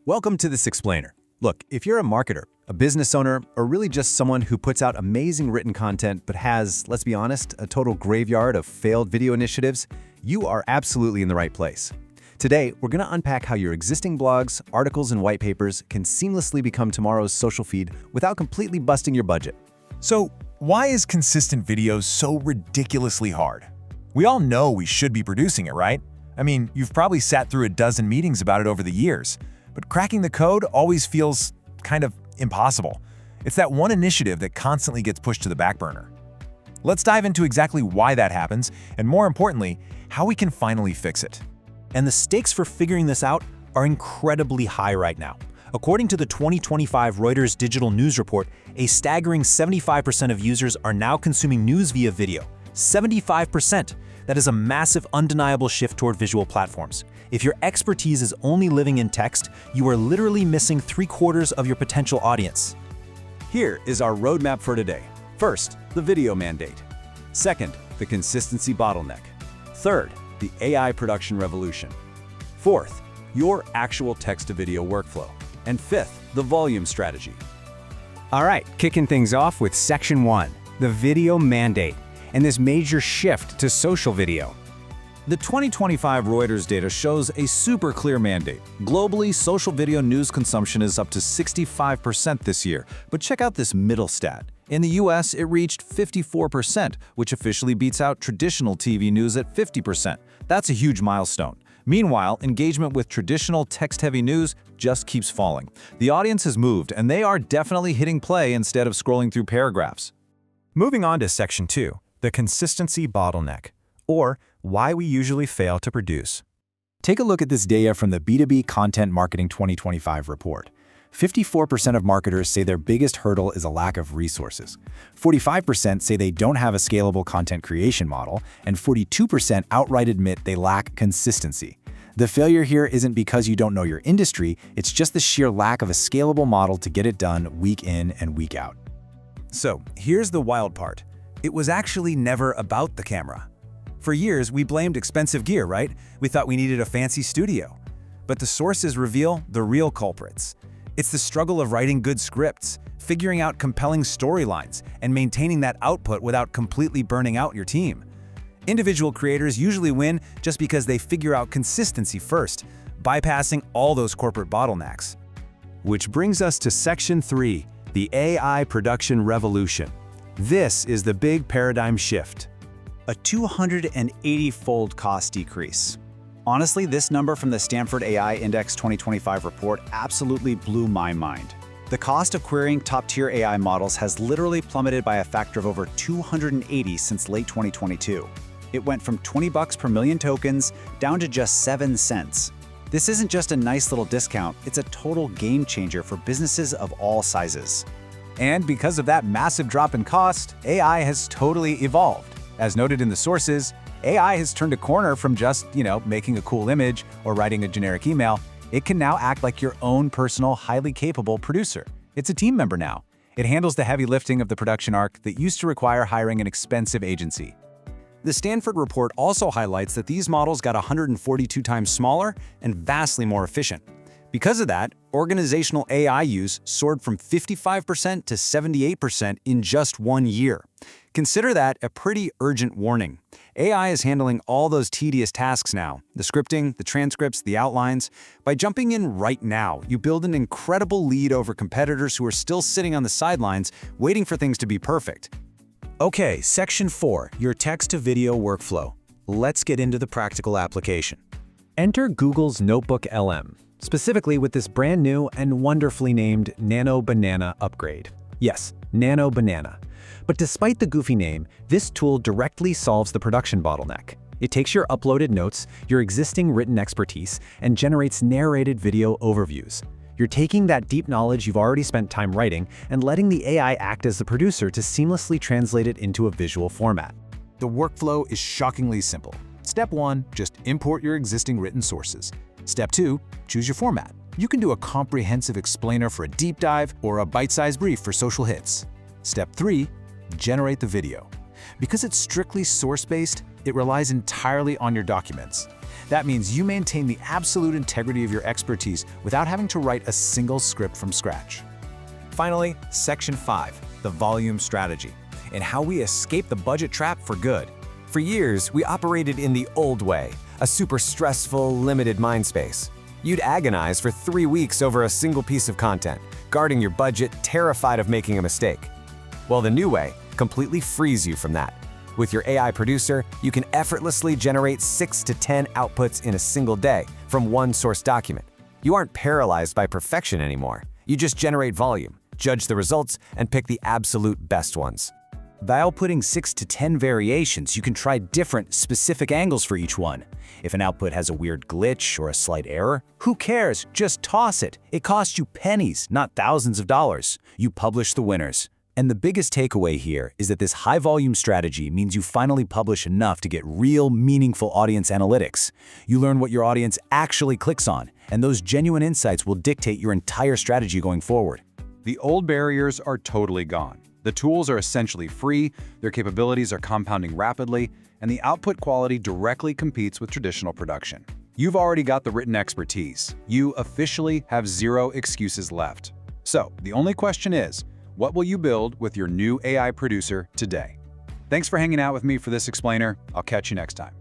Welcome to This Explainer. Look, if you're a marketer, a business owner, or really just someone who puts out amazing written content but has, let's be honest, a total graveyard of failed video initiatives, you are absolutely in the right place. Today, we're going to unpack how your existing blogs, articles, and white papers can seamlessly become tomorrow's social feed without completely busting your budget. So, why is consistent videos so ridiculously hard? We all know we should be producing it, right? I mean, you've probably sat through a dozen meetings about it over the years, but cracking the code always feels kind of impossible. It's that one initiative that constantly gets pushed to the back burner. Let's dive into exactly why that happens, and more importantly, how we can finally fix it. And the stakes for figuring this out are incredibly high right now. According to the 2025 Reuters Digital News Report, a staggering 75% of users are now consuming news via video. 75%! That is a massive, undeniable shift toward visual platforms. If your expertise is only living in text, you are literally missing 3/4 of your potential audience. Here is our roadmap for today. First, the video mandate. Second, the consistency bottleneck. Third, the AI production revolution. Fourth, your actual text-to-video workflow. And fifth, the volume strategy. All right, kicking things off with Section 1, the video mandate, and this major shift to social video. The 2025 Reuters data shows a super clear mandate. Globally, social video news consumption is up to 65% this year, but check out this middle stat. In the US, it reached 54%, which officially beats out traditional TV news at 50%. That's a huge milestone. Meanwhile, engagement with traditional text-heavy news just keeps falling. The audience has moved, and they are definitely hitting play instead of scrolling through paragraphs. Moving on to Section 2, the consistency bottleneck, or why we usually fail to produce. Take a look at this data from the B2B Content Marketing 2025 report. 54% of marketers say their biggest hurdle is a lack of resources. 45% say they don't have a scalable content creation model, and 42% outright admit they lack consistency. The failure here isn't because you don't know your industry, it's just the sheer lack of a scalable model to get it done week in and week out. So, here's the wild part. It was actually never about the camera. For years, we blamed expensive gear, right? We thought we needed a fancy studio. But the sources reveal the real culprits. It's the struggle of writing good scripts, figuring out compelling storylines, and maintaining that output without completely burning out your team. Individual creators usually win just because they figure out consistency first, bypassing all those corporate bottlenecks. Which brings us to Section 3, the AI production revolution. This is the big paradigm shift. A 280-fold cost decrease. Honestly, this number from the Stanford AI Index 2025 report absolutely blew my mind. The cost of querying top-tier AI models has literally plummeted by a factor of over 280 since late 2022. It went from $20 per million tokens down to just 7 cents. This isn't just a nice little discount, it's a total game changer for businesses of all sizes. And because of that massive drop in cost, AI has totally evolved. As noted in the sources, AI has turned a corner from just, making a cool image or writing a generic email. It can now act like your own personal, highly capable producer. It's a team member now. It handles the heavy lifting of the production arc that used to require hiring an expensive agency. The Stanford report also highlights that these models got 142 times smaller and vastly more efficient. Because of that, organizational AI use soared from 55% to 78% in just 1 year. Consider that a pretty urgent warning. AI is handling all those tedious tasks now, the scripting, the transcripts, the outlines. By jumping in right now, you build an incredible lead over competitors who are still sitting on the sidelines, waiting for things to be perfect. Okay, Section 4, your text-to-video workflow. Let's get into the practical application. Enter Google's Notebook LM, specifically with this brand new and wonderfully named Nano Banana upgrade. Yes, Nano Banana. But despite the goofy name, this tool directly solves the production bottleneck. It takes your uploaded notes, your existing written expertise, and generates narrated video overviews. You're taking that deep knowledge you've already spent time writing and letting the AI act as the producer to seamlessly translate it into a visual format. The workflow is shockingly simple. Step 1, just import your existing written sources. Step 2, choose your format. You can do a comprehensive explainer for a deep dive or a bite-sized brief for social hits. Step 3, generate the video. Because it's strictly source-based, it relies entirely on your documents. That means you maintain the absolute integrity of your expertise without having to write a single script from scratch. Finally, Section 5, the volume strategy, and how we escape the budget trap for good. For years, we operated in the old way, a super stressful, limited mind space. You'd agonize for 3 weeks over a single piece of content, guarding your budget, terrified of making a mistake. Well, the new way completely frees you from that. With your AI producer, you can effortlessly generate 6 to 10 outputs in a single day from one source document. You aren't paralyzed by perfection anymore. You just generate volume, judge the results, and pick the absolute best ones. By outputting 6 to 10 variations, you can try different, specific angles for each one. If an output has a weird glitch or a slight error, who cares? Just toss it. It costs you pennies, not thousands of dollars. You publish the winners. And the biggest takeaway here is that this high-volume strategy means you finally publish enough to get real, meaningful audience analytics. You learn what your audience actually clicks on, and those genuine insights will dictate your entire strategy going forward. The old barriers are totally gone. The tools are essentially free, their capabilities are compounding rapidly, and the output quality directly competes with traditional production. You've already got the written expertise. You officially have zero excuses left. So, the only question is, what will you build with your new AI producer today? Thanks for hanging out with me for this explainer. I'll catch you next time.